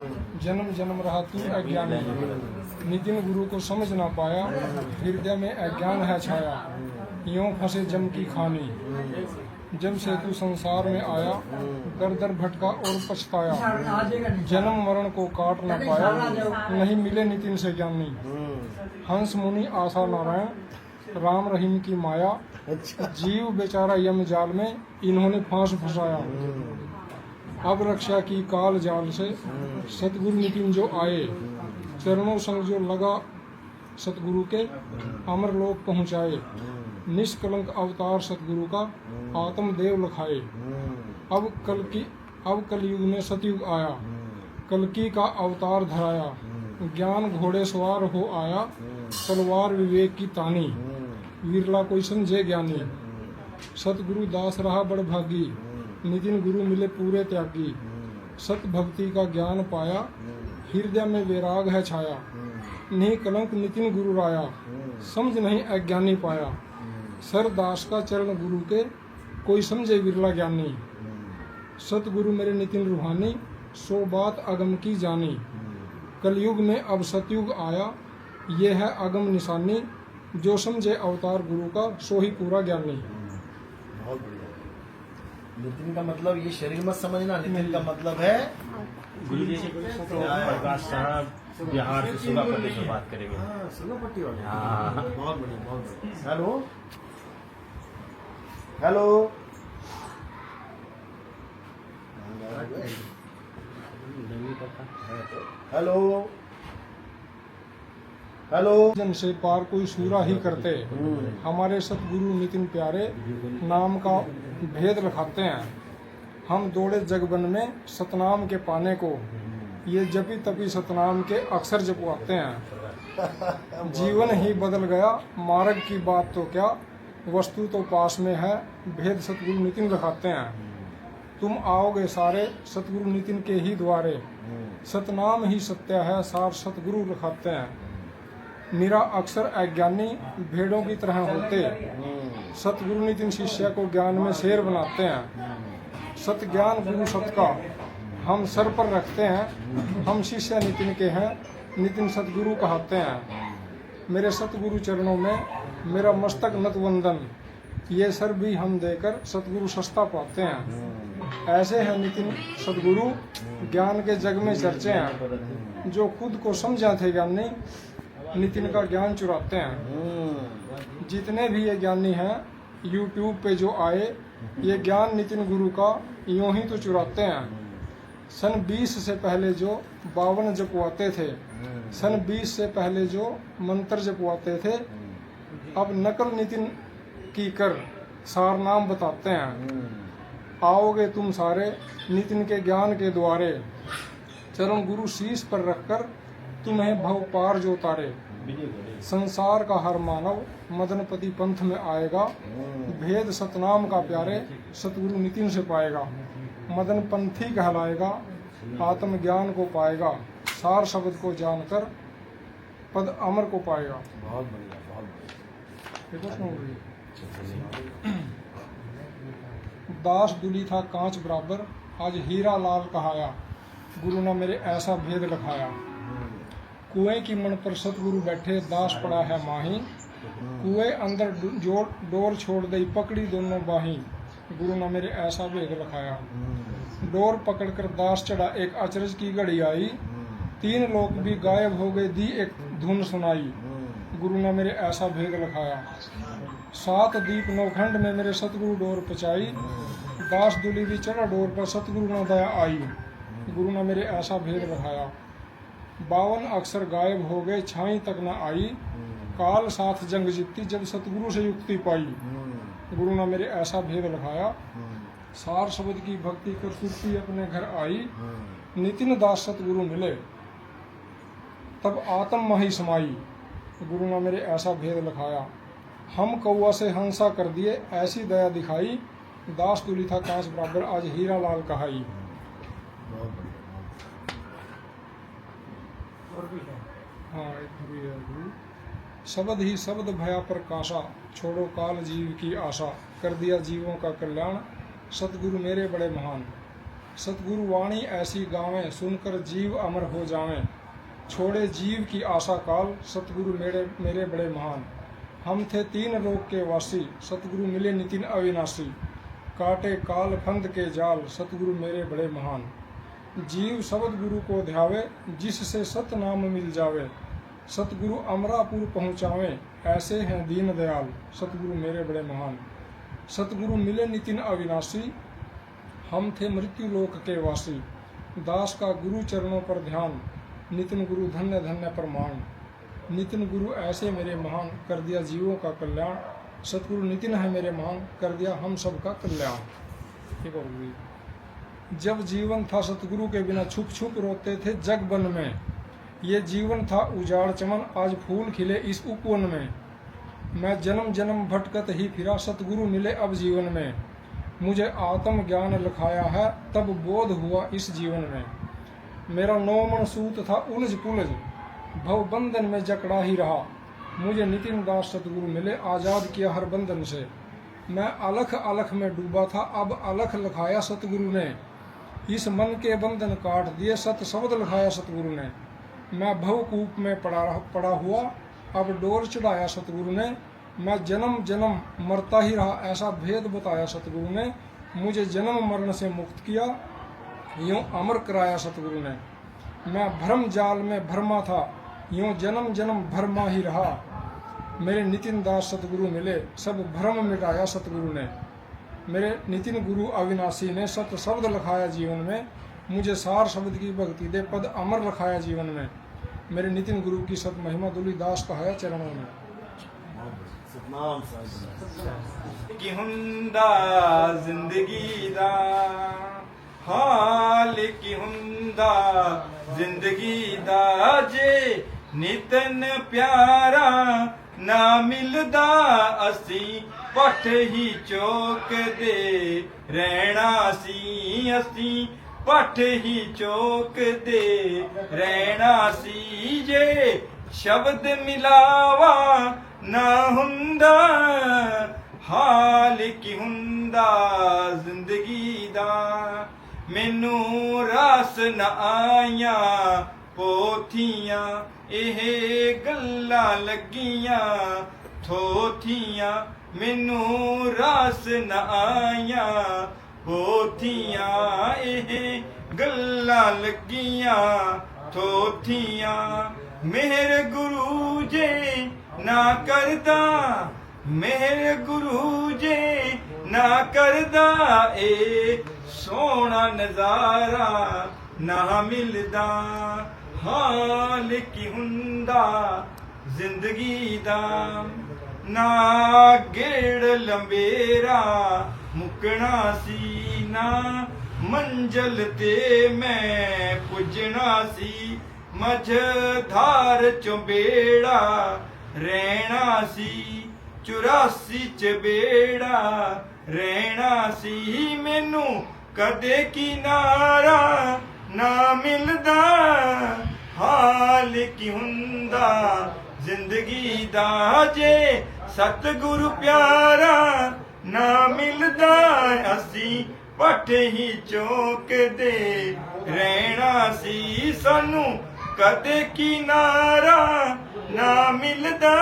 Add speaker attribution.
Speaker 1: जन्म जन्म रहा तू अज्ञानी, नितिन गुरु को समझ ना पाया, हृदय में अज्ञान है छाया, यूं फंसे जम की खानी। जब से तू संसार में आया, दर दर भटका और पछताया, जन्म मरण को काट न पाया, नहीं मिले नितिन से ज्ञानी। हंस मुनि आशा नारायण, राम रहीम की माया, जीव बेचारा यम जाल में इन्होंने फांस फंसाया। अब रक्षा की काल जाल से सतगुरु नितिन जो आए, चरणों संग जो लगा सतगुरु के, अमर लोक पहुँचाए। निष्कलंक अवतार सतगुरु का, आत्मदेव लखाए। अब कलयुग में सतयुग आया, कलकी का अवतार धराया। ज्ञान घोड़े सवार हो आया, तलवार विवेक की तानी। विरला कोई समझे ज्ञानी, सतगुरु दास रहा बड़ भागी, नितिन गुरु मिले पूरे त्यागी। सत भक्ति का ज्ञान पाया, हृदय में वैराग है छाया। नहीं कलंक नितिन गुरु राया, समझ नहीं अज्ञानी पाया। सर दास का चरण गुरु के, कोई समझे विरला ज्ञानी। सतगुरु मेरे नितिन रूहानी, सो बात अगम की जानी। कलयुग में अब सतयुग आया, ये है अगम निशानी। जो समझे अवतार गुरु का, सो ही पूरा ज्ञानी।
Speaker 2: बहुत बढ़िया। नितिन का मतलब ये शरीर मत समझना, नितिन का मतलब है
Speaker 3: गुरु जी से प्रकाश साहब बिहार से सुगापट्टी से बात करेंगे।
Speaker 2: सुगापट्टी वाले।
Speaker 3: हाँ।
Speaker 2: बहुत बढ़िया, बहुत बढ़िया। Hello hello, hello hello.
Speaker 1: जन से पार कोई सूरा ही करते, हमारे सतगुरु नितिन प्यारे, नाम का भेद रखाते हैं। हम दौड़े जगबन में सतनाम के पाने को, ये जपी तपी सतनाम के अक्षर जपवाते हैं। जीवन ही बदल गया, मार्ग की बात तो क्या, वस्तु तो पास में है, भेद सतगुरु नितिन रखाते हैं। तुम आओगे सारे सतगुरु नितिन के ही द्वारे, सतनाम ही सत्य है, सार सतगुरु रखाते हैं। मेरा अक्षर अज्ञानी भेड़ों की तरह होते, सतगुरु नितिन शिष्य को ज्ञान में शेर बनाते हैं। सत ज्ञान गुरु सत का हम सर पर रखते हैं, हम शिष्य नितिन के हैं, नितिन सतगुरु कहते हैं। मेरे सतगुरु चरणों में मेरा मस्तक नत वंदन, ये सर भी हम देकर सतगुरु सस्ता पाते हैं। ऐसे हैं नितिन सतगुरु, ज्ञान के जग में चर्चे हैं। जो खुद को समझा थे ज्ञानी, नितिन का ज्ञान चुराते हैं। जितने भी ये ज्ञानी हैं YouTube पे जो आए, ये ज्ञान नितिन गुरु का यूं ही तो चुराते हैं। सन 20 से पहले जो 52 जपवाते थे, सन 20 से पहले जो मंत्र जपवाते थे, अब नकल नितिन की कर सार नाम बताते हैं। आओगे तुम सारे नितिन के ज्ञान के द्वारे, चरण गुरु शीश पर रखकर तुम्हें भव पार जो तारे। संसार का हर मानव मदनपति पंथ में आएगा, भेद सतनाम का प्यारे सतगुरु नितिन से पाएगा। मदन पंथी कहलाएगा, आत्मज्ञान को पाएगा, सार शब्द को जानकर पद अमर को पाएगा।
Speaker 2: बहुत बढ़िया, बहुत बढ़िया।
Speaker 1: दास दुली था कांच बराबर, आज हीरा लाल कहाया, गुरु ने मेरे ऐसा भेद लखाया। कुएं की मन पर सतगुरु बैठे, दास पड़ा है माही, कुएं अंदर डोर छोड़ दई, पकड़ी दोनों बाही, गुरु ने मेरे ऐसा भेद लखाया। डोर पकड़कर दास चढ़ा, एक अचरज की घड़ी आई, 3 लोग भी गायब हो गए, दी एक धुन सुनाई, गुरु ने मेरे ऐसा भेद लखाया। 7 दीप नौखंड में मेरे सतगुरु डोर पचाई, दास दुली भी चढ़ा डोर पर, सतगुरु ने दया आई, गुरु ने मेरे ऐसा भेद लखाया। 52 अक्षर गायब हो गए, छाई तक न आई, काल साथ जंग जीती, जब सतगुरु से युक्ति पाई, गुरु ने मेरे ऐसा भेद लखाया। सार शब्द की भक्ति कर सुरती अपने घर आई, नितिन दास सतगुरु मिले, तब आत्म मही समाई, गुरु ने मेरे ऐसा भेद लखाया। हम कौआ से हंसा कर दिए, ऐसी दया दिखाई, दास दुली था कांच बराबर, आज हीरा लाल कहाई। हाँ, एक भी है गुरु। शब्द ही शब्द भया प्रकाशा, छोड़ो काल जीव की आशा, कर दिया जीवों का कल्याण, सतगुरु मेरे बड़े महान। सतगुरु वाणी ऐसी गावें, सुनकर जीव अमर हो जावें। छोड़े जीव की आशा काल, सतगुरु मेरे बड़े महान। हम थे 3 लोक के वासी, सतगुरु मिले नितिन अविनाशी। काटे काल फंद के जाल, सतगुरु मेरे बड़े महान। जीव शब्द गुरु को ध्यावे, जिससे सतनाम मिल जावे। सतगुरु अमरापुर पहुँचावे, ऐसे हैं दीन दयाल, सतगुरु मेरे बड़े महान। सतगुरु मिले नितिन अविनाशी, हम थे मृत्यु लोक के वासी। दास का गुरु चरणों पर ध्यान, नितिन गुरु धन्य धन्य प्रमाण। नितिन गुरु ऐसे मेरे महान, कर दिया जीवों का कल्याण। सतगुरु नितिन है मेरे महान, कर दिया हम सब का कल्याण। ठीक है। जब जीवन था सतगुरु के बिना, छुप छुप रोते थे जग बन में। ये जीवन था उजाड़ चमन, आज फूल खिले इस उपवन में। मैं जन्म जन्म भटकत ही फिरा, सतगुरु मिले अब जीवन में। मुझे आत्म ज्ञान लखाया है, तब बोध हुआ इस जीवन में। मेरा 9 मन सूत था उलझ पुलझ, भव बंधन में जकड़ा ही रहा। मुझे नितिन दास सतगुरु मिले, आज़ाद किया हर बंधन से। मैं अलख अलख में डूबा था, अब अलख लखाया सतगुरु ने। इस मन के बंधन काट दिए, सत शब्द लखाया सतगुरु ने। मैं भवकूप में पड़ा हुआ, अब डोर चढ़ाया सतगुरु ने। मैं जन्म जन्म मरता ही रहा, ऐसा भेद बताया सतगुरु ने। मुझे जन्म मरण से मुक्त किया, यूं अमर कराया सतगुरु ने। मैं भ्रम जाल में भरमा था, यूं जन्म जन्म भरमा ही रहा। मेरे नितिन दास सतगुरु मिले, सब भ्रम मिटाया सतगुरु ने। मेरे नितिन गुरु अविनाशी ने सत शब्द लखाया जीवन में। मुझे सार शब्द की भक्ति दे, पद अमर लखाया जीवन में। मेरे नितिन गुरु की सत महिमा दुली दास कहाया चरणों में।
Speaker 2: सतनाम साहिब
Speaker 4: कि हुंदा जिंदगी दा हाल, कि हुंदा जिंदगी दा जे नितन प्यारा ना मिलदा। असी पठ ही चौक दे रहना सी, असी पठ ही चौक दे रहना सी। जे शब्द मिलावा ना हुंदा, हाल की हुंदा जिंदगी दा। मैनू रास न आया पोथियां, एह गल्लां लगियां थोथियां। मैनू रास न आया पोथियां, एह गल्लां लगियां थोथियां। मेहर गुरु जे ना करदा, मेहर गुरु जे ना करदा। ए सोना नजारा ना मिलदा, हाल की हुंदा जिंदगी दा। ना गेड़ लंबेरा मुकना सी, ना मंजल ते मैं पुजना सी। मझधार चुबेड़ा रहना सी, 84 च बेड़ा रहना सी। मैनू कदे किनारा ना मिलदा, हाल की हुंदा जिंदगी दा। जे सतगुरु प्यारा ना मिलदा, असी पठ ही चौक दे रहना सी। सानू कदे किनारा ना मिलदा।